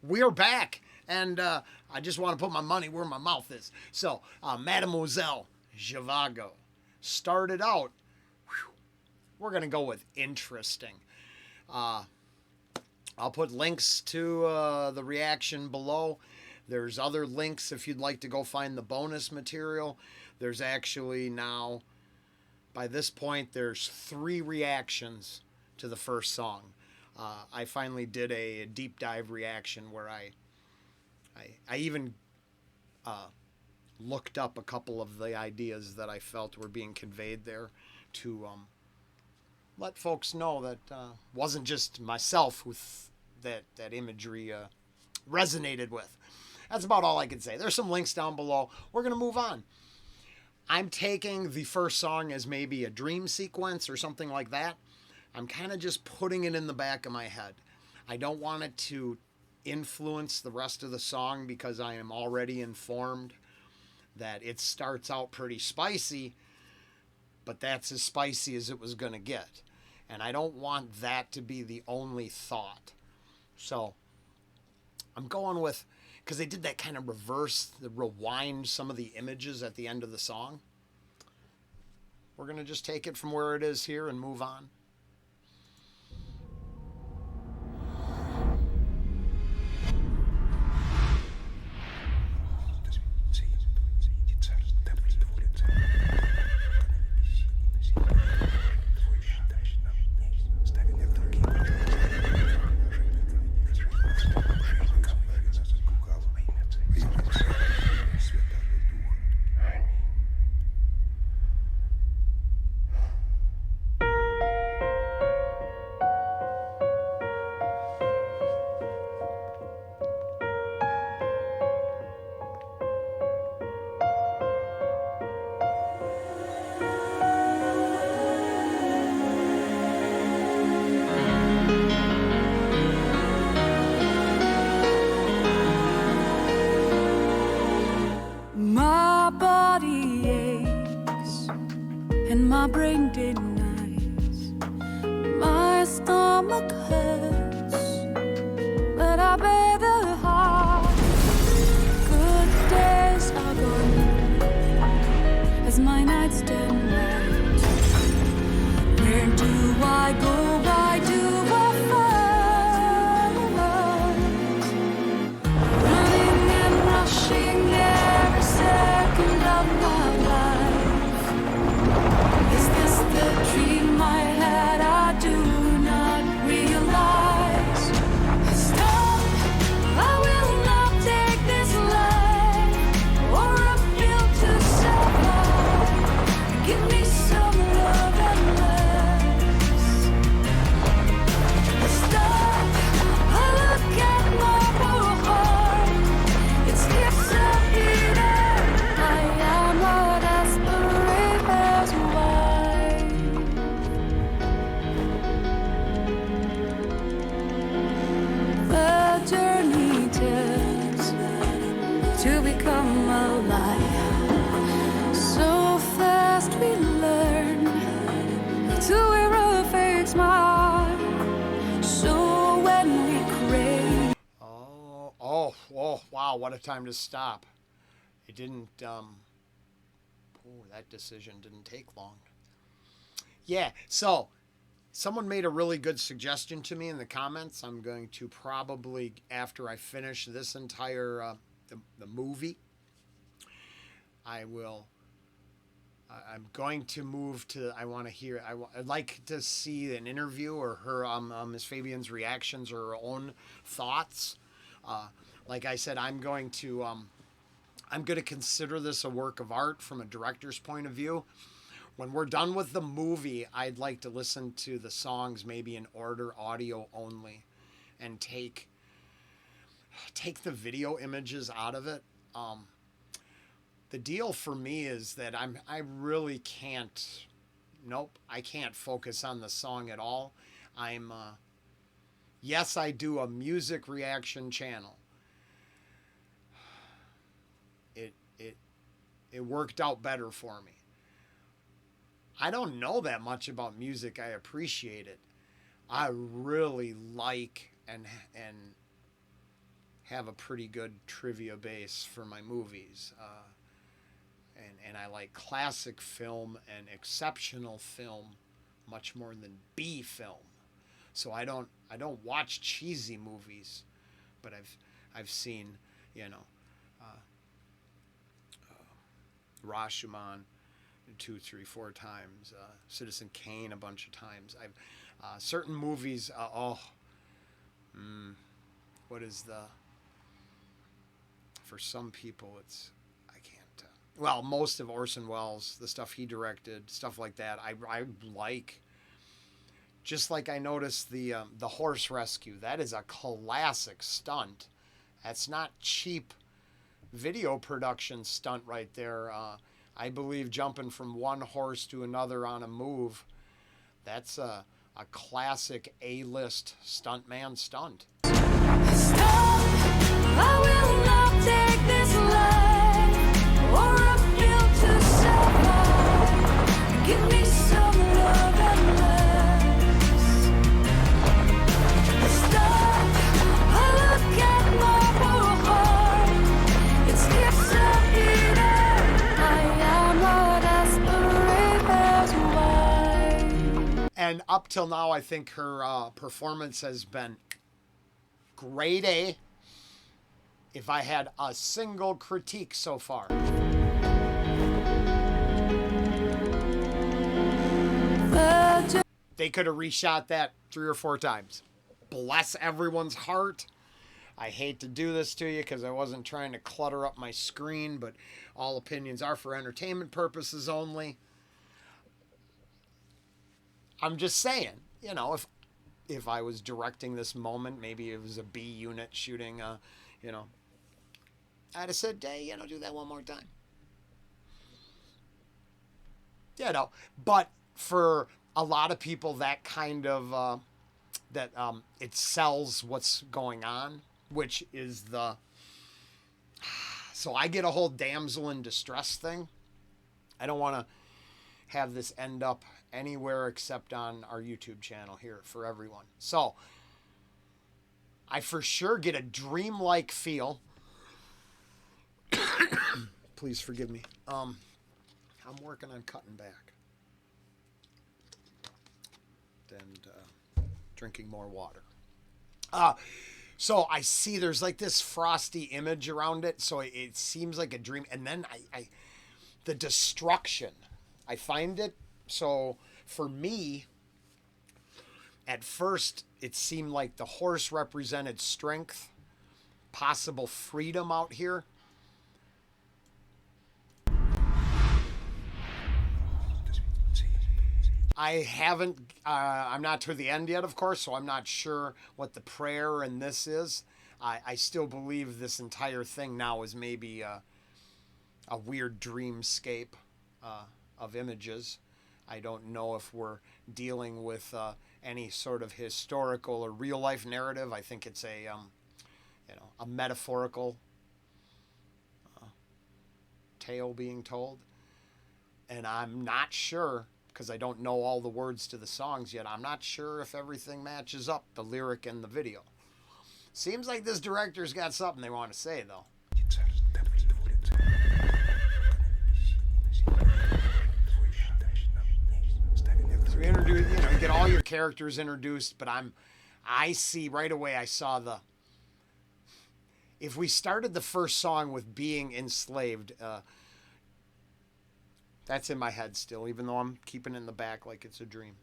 We are back, and I just want to put my money where my mouth is. So, Mademoiselle Zhivago started out. We're gonna go with interesting. I'll put links to the reaction below. There's other links if you'd like to go find the bonus material. There's actually now, by this point, there's 3 reactions to the first song. I finally did a deep dive reaction where I even looked up a couple of the ideas that I felt were being conveyed there to let folks know that wasn't just myself who that imagery resonated with. That's about all I can say. There's some links down below. We're going to move on. I'm taking the first song as maybe a dream sequence or something like that. I'm kind of just putting it in the back of my head. I don't want it to influence the rest of the song because I am already informed that it starts out pretty spicy, but that's as spicy as it was going to get. And I don't want that to be the only thought. So I'm going with, because they did that kind of rewind some of the images at the end of the song. We're going to just take it from where it is here and move on. My brain denies, my stomach hurts, but I bear the heart. Good days are gone as my nights turn night. Where do I go? Why do I fight? Running and rushing every second of my life. Is this the dream I had? I do not realize. Stop, I will not take this life or a pill to survive. Give me some love and less. Stop, I look at my poor heart. It skips a beat. I am a desperate as wine. The journey turns to become alive. So fast we learn to wear a fake smile. So when we crave. Oh, wow, what a time to stop. It didn't, that decision didn't take long. Yeah, so someone made a really good suggestion to me in the comments. I'm going to probably, after I finish this entire, the movie, I'm going to move to, I'd like to see an interview or her, Miss Fabian's reactions or her own thoughts. Like I said, I'm going to consider this a work of art from a director's point of view. When we're done with the movie, I'd like to listen to the songs maybe in order, audio only, and take the video images out of it. The deal for me is that I really can't. Nope, I can't focus on the song at all. Yes, I do a music reaction channel. It worked out better for me. I don't know that much about music. I appreciate it. I really like and have a pretty good trivia base for my movies. And I like classic film and exceptional film much more than B film. So I don't watch cheesy movies, but I've seen, you know, Rashomon 2, 3, 4 times, Citizen Kane a bunch of times. I've certain movies. What is the? For some people, it's I can't. Well, most of Orson Welles, the stuff he directed, stuff like that, I like. Just like I noticed the horse rescue, that is a classic stunt. That's not cheap video production stunt right there. I believe jumping from one horse to another on a move, that's a classic A-list stuntman stunt. Stop! I will not take this life or appeal to survive. Give me some love and less. Stop! I look at my heart. It skips a beat. I am not as brave as why. And up till now, I think her performance has been grade A. If I had a single critique so far. They could have reshot that 3 or 4 times. Bless everyone's heart. I hate to do this to you because I wasn't trying to clutter up my screen, but all opinions are for entertainment purposes only. I'm just saying, you know, if I was directing this moment, maybe it was a B unit shooting, you know, I'd have said, hey, you know, do that one more time. You know, but for a lot of people, that kind of, it sells what's going on, which is so I get a whole damsel in distress thing. I don't want to have this end up anywhere except on our YouTube channel here for everyone. So I for sure get a dreamlike feel. Please forgive me. I'm working on cutting back and drinking more water. So I see there's like this frosty image around it, so it seems like a dream. And then the destruction, I find it. So for me, at first, it seemed like the horse represented strength, possible freedom out here. I'm not to the end yet, of course, so I'm not sure what the prayer in this is. I still believe this entire thing now is maybe a weird dreamscape of images. I don't know if we're dealing with any sort of historical or real life narrative. I think it's a metaphorical tale being told. And I'm not sure, because I don't know all the words to the songs yet, I'm not sure if everything matches up, the lyric and the video. Seems like this director's got something they want to say, though. So we introduce, you get all your characters introduced, but I see right away, I saw if we started the first song with being enslaved, that's in my head still, even though I'm keeping it in the back like it's a dream.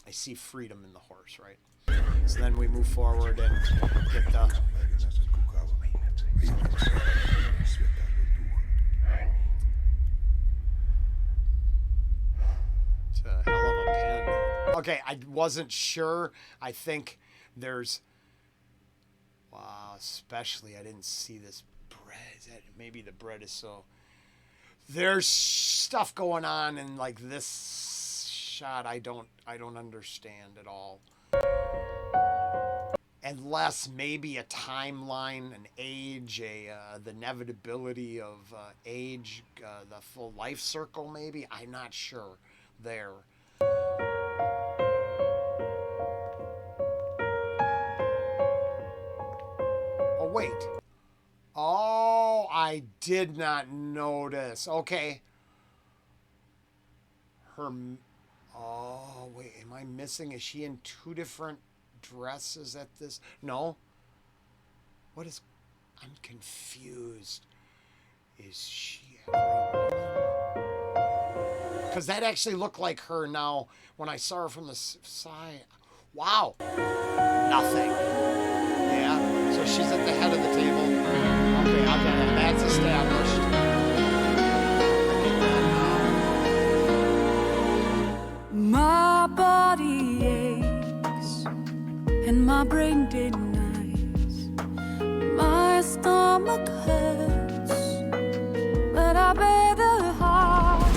I see freedom in the horse, right? So then we move forward and get it's a hell of a pen. Okay, I wasn't sure. I think there's... Wow, especially I didn't see this bread. Maybe the bread is so... There's stuff going on in like this shot I don't understand at all. Unless maybe a timeline, an age, the inevitability of age, the full life circle maybe. I'm not sure there. wait. Oh, I did not notice. Okay. Her. Oh, wait. Am I missing? Is she in two different dresses at this? No. What is. I'm confused. Is she every woman? Because that actually looked like her now when I saw her from the side. Wow. Nothing. Yeah. So she's at the head of the table. Okay, I've got it. That's established. My body aches and my brain denies. My stomach hurts, but I bear the heart.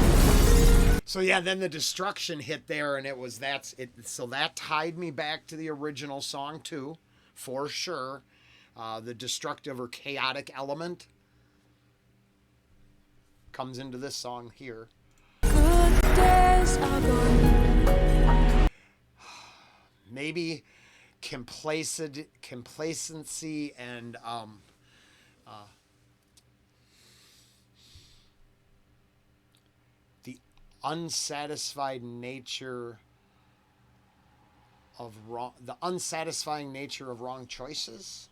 So yeah, then the destruction hit there, and that's it. So that tied me back to the original song too, for sure. The destructive or chaotic element comes into this song here. Good days are gone. Maybe complacency and the unsatisfied nature of the unsatisfying nature of wrong choices.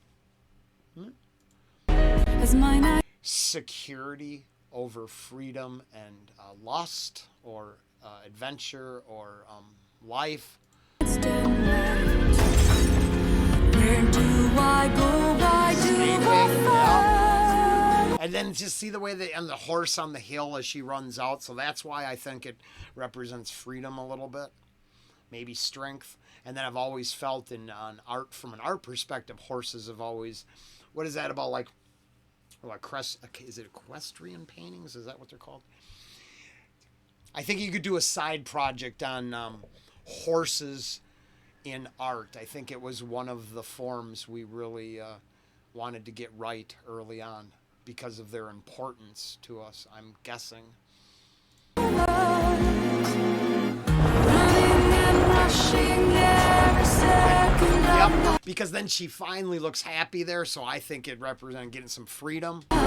As my night Security over freedom and lust or adventure or life. turn right. Where do I go? Why do I find? And then just see the way and the horse on the hill as she runs out. So that's why I think it represents freedom a little bit, maybe strength. And then I've always felt on art, from an art perspective, horses have always. What is that about? Like is it equestrian paintings? Is that what they're called? I think you could do a side project on horses in art. I think it was one of the forms we really wanted to get right early on because of their importance to us, I'm guessing. Yep, because then she finally looks happy there, so I think it represents getting some freedom. Is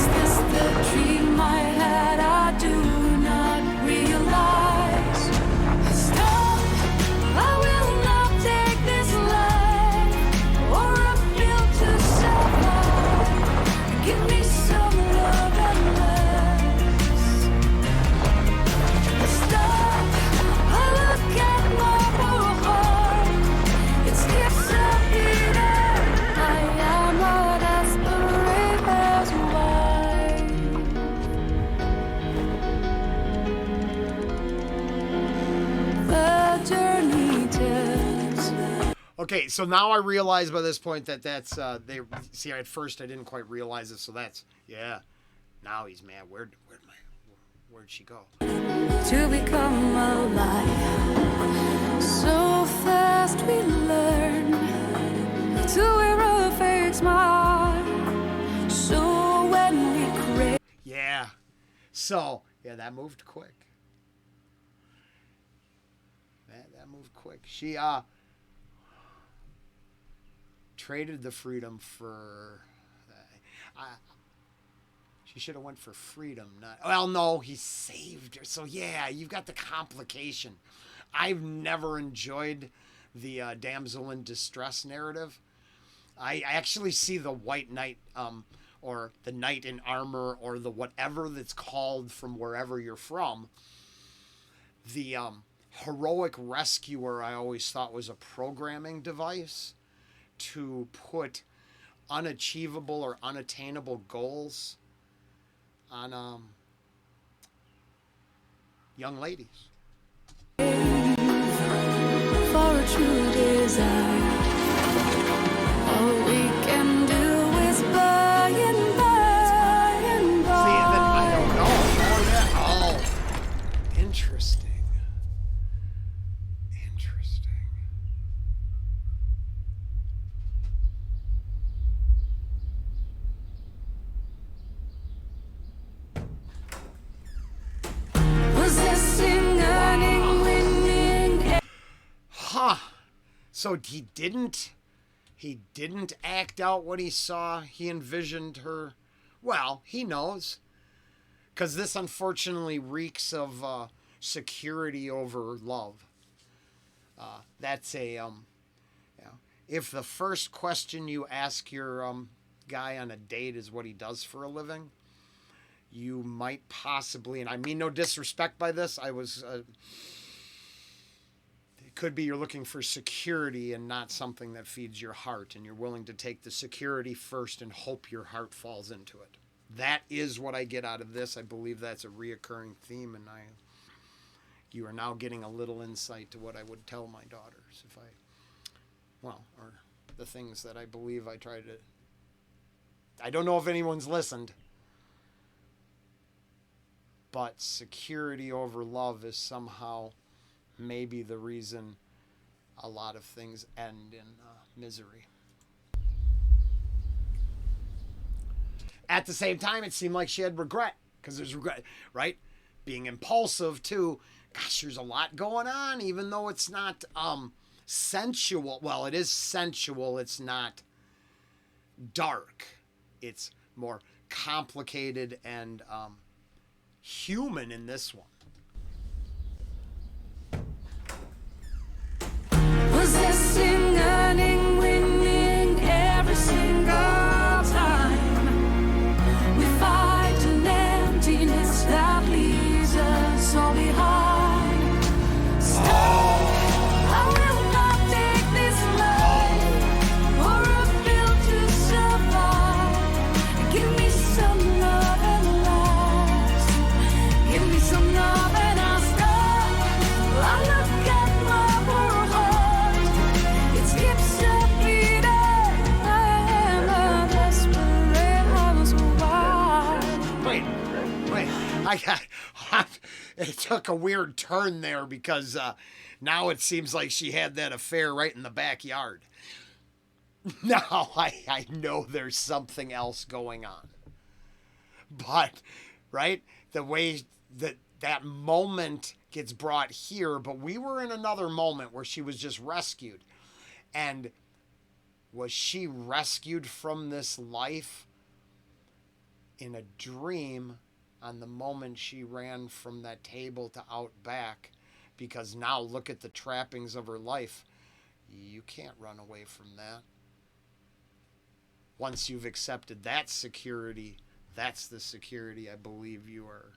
this the dream I had? I do not realize. Stop! I will not take this life or a pill to survive. Give me some love and less. Stop! I look at my whole heart. It's disappeared. I am a desperate as why. The journey tells. Okay, so now I realize by this point that that's they see. At first I didn't quite realize it, so that's Now he's mad. Where'd she go? To become alive. So fast we learn to wear a fake smile. So when we crave. Yeah. So that moved quick. That moved quick. She traded the freedom for. She should have went for freedom, not. Well, no, he saved her. So yeah, you've got the complication. I've never enjoyed the damsel in distress narrative. I actually see the white knight, or the knight in armor, or the whatever that's called from wherever you're from. The heroic rescuer I always thought was a programming device to put unachievable or unattainable goals on young ladies. For a true desire, all we can do is buy and buy and buy. See, and then I don't know. Oh, interesting. Possessing, earning, winning. Huh. So he didn't He didn't act out what he saw. He envisioned her. Well, he knows. Because this unfortunately reeks of security over love. That's a, if the first question you ask your guy on a date is what he does for a living, you might possibly, and I mean no disrespect by this, it could be you're looking for security and not something that feeds your heart, and you're willing to take the security first and hope your heart falls into it. That is what I get out of this. I believe that's a reoccurring theme, and you are now getting a little insight to what I would tell my daughters if or the things that I believe I try to. I don't know if anyone's listened, but security over love is somehow maybe the reason a lot of things end in misery. At the same time, it seemed like she had regret, because there's regret, right? Being impulsive too. Gosh, there's a lot going on, even though it's not sensual. Well, it is sensual. It's not dark. It's more complicated and human in this one. Possessing, earning, winning every single time. We fight an emptiness that leaves us all behind. Stop. I will not take this life or a pill to survive. Give me some love and last. Give me some love and I'll stop. I look at my poor heart. It skips a beat. I am a desperate housewife. Wait. It took a weird turn there because now it seems like she had that affair right in the backyard. Now I know there's something else going on. But, right, the way that moment gets brought here, but we were in another moment where she was just rescued. And was she rescued from this life in a dream on the moment she ran from that table to out back? Because now look at the trappings of her life. You can't run away from that. Once you've accepted that security, that's the security I believe you are.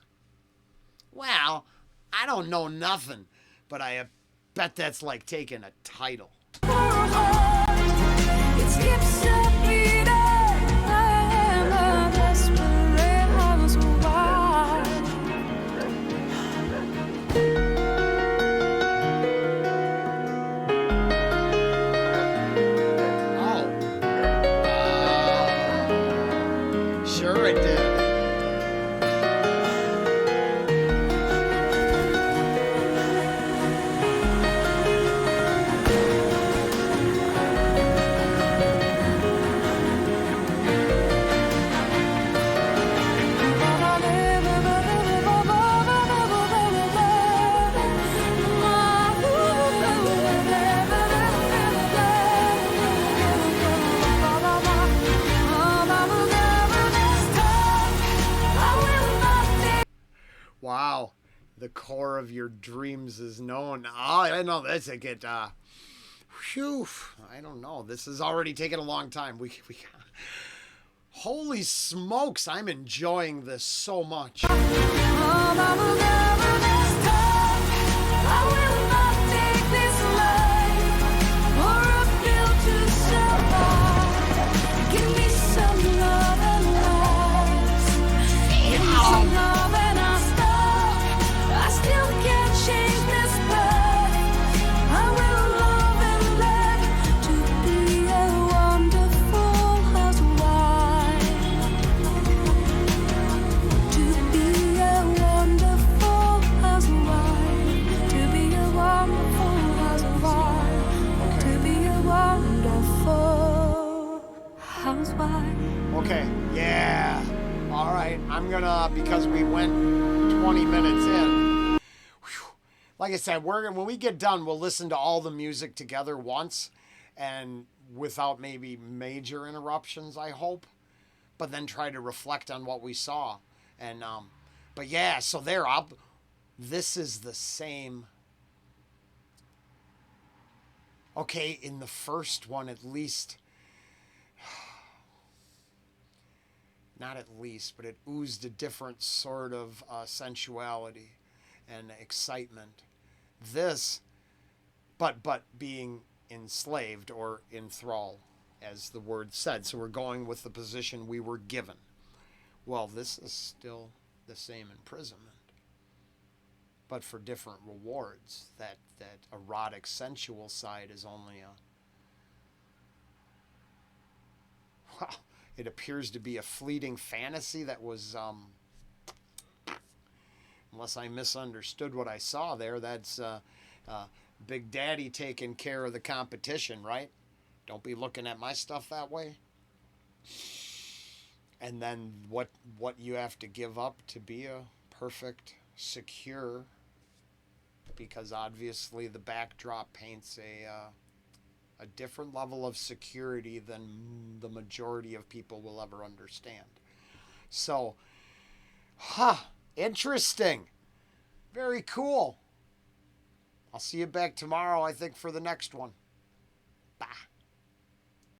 Well, I don't know nothing, but I bet that's like taking a title. It skips a beat. I am a desperate housewife. Oh. Sure it did. Wow, the core of your dreams is known. Oh, I know this. It get, whew, I don't know. This has already taken a long time. We holy smokes, I'm enjoying this so much. Give me some love and last. Give me some love and I'll stop. I still can't change this path. I will love and let to be a wonderful housewife. To be a wonderful housewife. To be a wonderful housewife. To be a wonderful housewife. Okay, yeah. All right, I'm gonna, because we went 20 minutes in. Whew. Like I said, when we get done, we'll listen to all the music together once, and without maybe major interruptions, I hope, but then try to reflect on what we saw. And but yeah, so this is the same. Okay, in the first one at least, not at least, but it oozed a different sort of sensuality and excitement. This, but being enslaved or in thrall, as the word said. So we're going with the position we were given. Well, this is still the same imprisonment, but for different rewards. That erotic, sensual side is only a, well, it appears to be a fleeting fantasy that was, unless I misunderstood what I saw there, that's Big Daddy taking care of the competition, right? Don't be looking at my stuff that way. And then what you have to give up to be a perfect, secure, because obviously the backdrop paints a different level of security than the majority of people will ever understand. So, interesting. Very cool. I'll see you back tomorrow, I think, for the next one. Bye.